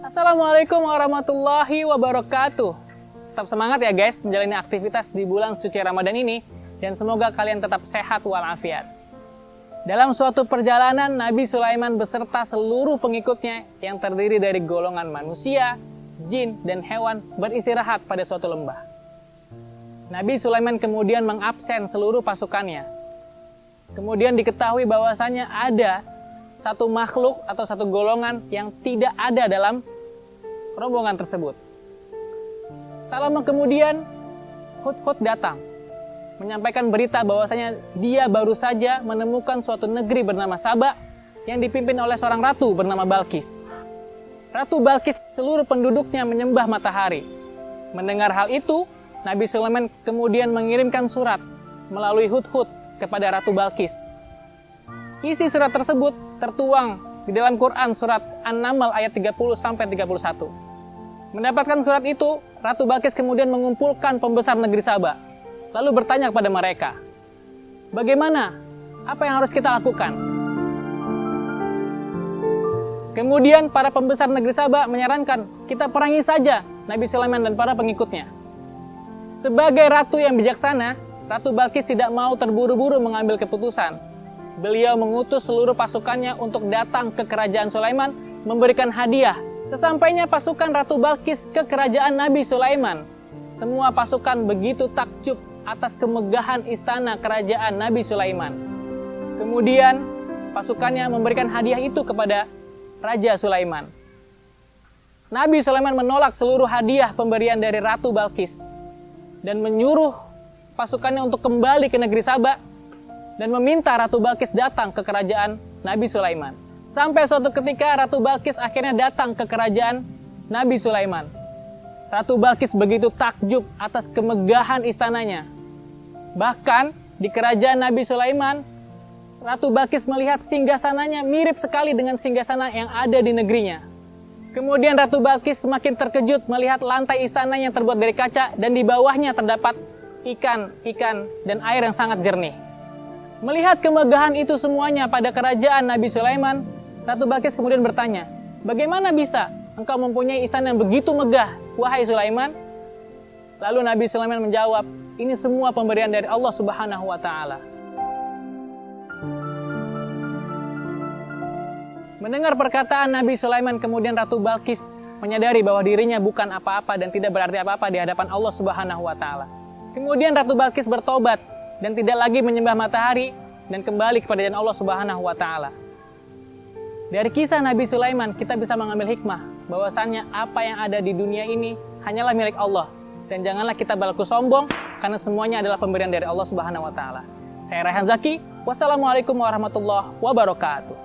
Assalamualaikum warahmatullahi wabarakatuh. Tetap semangat ya guys menjalani aktivitas di bulan suci Ramadan ini, dan semoga kalian tetap sehat walafiat. Dalam suatu perjalanan, Nabi Sulaiman beserta seluruh pengikutnya yang terdiri dari golongan manusia, jin, dan hewan beristirahat pada suatu lembah. Nabi Sulaiman kemudian mengabsen seluruh pasukannya. Kemudian diketahui bahwasanya ada satu makhluk atau satu golongan yang tidak ada dalam rombongan tersebut. Tak lama kemudian, Hudhud datang, menyampaikan berita bahwasanya dia baru saja menemukan suatu negeri bernama Saba yang dipimpin oleh seorang ratu bernama Balqis. Ratu Balqis seluruh penduduknya menyembah matahari. Mendengar hal itu, Nabi Sulaiman kemudian mengirimkan surat melalui Hudhud kepada Ratu Balqis. Isi surat tersebut tertuang di dalam Quran surat An-Naml ayat 30-31. Mendapatkan surat itu, Ratu Balqis kemudian mengumpulkan pembesar negeri Saba, lalu bertanya kepada mereka, bagaimana? Apa yang harus kita lakukan? Kemudian para pembesar negeri Saba menyarankan, kita perangi saja Nabi Sulaiman dan para pengikutnya. Sebagai ratu yang bijaksana, Ratu Balqis tidak mau terburu-buru mengambil keputusan. Beliau mengutus seluruh pasukannya untuk datang ke kerajaan Sulaiman memberikan hadiah. Sesampainya pasukan Ratu Balqis ke kerajaan Nabi Sulaiman, semua pasukan begitu takjub atas kemegahan istana kerajaan Nabi Sulaiman. Kemudian pasukannya memberikan hadiah itu kepada Raja Sulaiman. Nabi Sulaiman menolak seluruh hadiah pemberian dari Ratu Balqis dan menyuruh pasukannya untuk kembali ke negeri Saba dan meminta Ratu Balqis datang ke kerajaan Nabi Sulaiman. Sampai suatu ketika Ratu Balqis akhirnya datang ke kerajaan Nabi Sulaiman. Ratu Balqis begitu takjub atas kemegahan istananya. Bahkan di kerajaan Nabi Sulaiman, Ratu Balqis melihat singgasananya mirip sekali dengan singgasana yang ada di negerinya. Kemudian Ratu Balqis semakin terkejut melihat lantai istana yang terbuat dari kaca dan di bawahnya terdapat ikan dan air yang sangat jernih. Melihat kemegahan itu semuanya pada kerajaan Nabi Sulaiman, Ratu Balqis kemudian bertanya, bagaimana bisa engkau mempunyai istana yang begitu megah, wahai Sulaiman? Lalu Nabi Sulaiman menjawab, ini semua pemberian dari Allah Subhanahu wa Ta'ala. Mendengar perkataan Nabi Sulaiman, kemudian Ratu Balqis menyadari bahwa dirinya bukan apa-apa dan tidak berarti apa-apa di hadapan Allah Subhanahu wa Ta'ala. Kemudian Ratu Balqis bertobat dan tidak lagi menyembah matahari dan kembali kepada jalan Allah Subhanahu wa Ta'ala. Dari kisah Nabi Sulaiman kita bisa mengambil hikmah bahwasannya apa yang ada di dunia ini hanyalah milik Allah, dan janganlah kita berlaku sombong karena semuanya adalah pemberian dari Allah Subhanahu wa Ta'ala. Saya Raihan Zaki, wassalamualaikum warahmatullahi wabarakatuh.